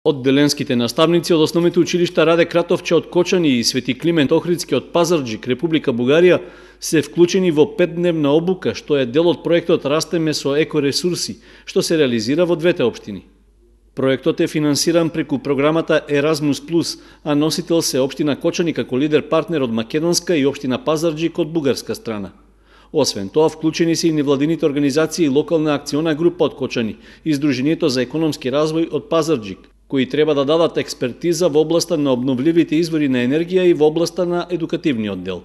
Одделенските наставници од основните училишта Раде Кратовче од Кочани и Свети Климент Охридски од Пазарџик, Република Бугарија, се вклучени во 5-дневна обука, што е дел од проектот Растеме со екоресурси, што се реализира во двете општини. Проектот е финансиран преку програмата Erasmus+, а носител се општина Кочани како лидер партнер од македонска и општина Пазарџик од бугарска страна. Освен тоа, вклучени се и невладините организации и локална акциона група од Кочани и Сдруженијето за економски развој од Пазарџик, кои треба да дадат експертиза во областа на обновливите извори на енергија и во областа на едукативниот дел.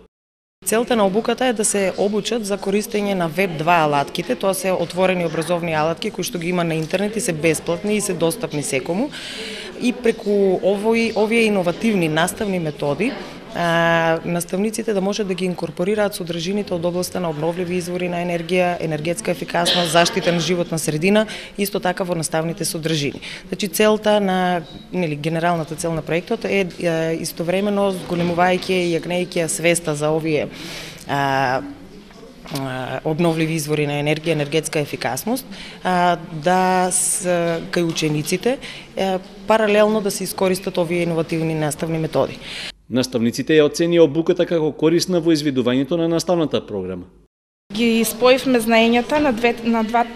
Целта на обуката е да се обучат за користење на Web2 алатките, тоа се отворени образовни алатки кои што ги има на интернет и се бесплатни и се достапни секому. И преку овие иновативни наставни методи, наставниците да можат да ги инкорпорираат содржините од областта на обновливи извори на енергија, енергетска ефикасност, заштита на животна средина, исто така во наставните содржини. Значи целта на генералната цел на проектот е истовремено зголемувајќи и јагнејќи свеста за овие обновливи извори на енергија, енергетска ефикасност, да кај учениците паралелно да се искористат овие иновативни наставни методи. Наставниците ја оценија обуката како корисна во изведувањето на наставната програма. Ги споивме знаењата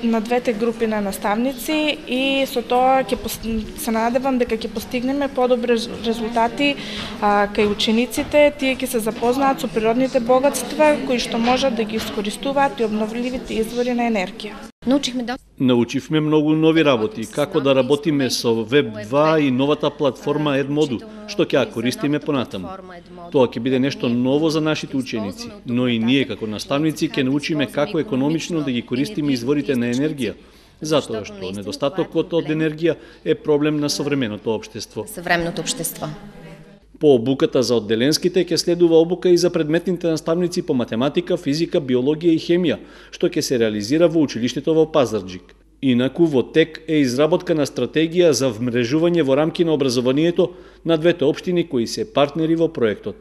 на двете групи на наставници и со тоа се надевам дека ќе постигнеме подобри резултати кај учениците. Тие ќе се запознаат со природните богатства кои што можат да ги искористуваат и обновливите извори на енергија. Научивме многу нови работи, како да работиме со Web2 и новата платформа Edmodo, што ќе ја користиме понатаму. Тоа ќе биде нешто ново за нашите ученици, но и ние како наставници ќе научиме како економично да ги користиме изворите на енергија, затоа што недостатокот од енергија е проблем на современото општество. По обуката за одделенските ќе следува обука и за предметните наставници по математика, физика, биологија и хемија, што ќе се реализира во училиштето во Пазарџик. Инаку во тек е изработка на стратегија за вмрежување во рамки на образованието на двете општини кои се партнери во проектот.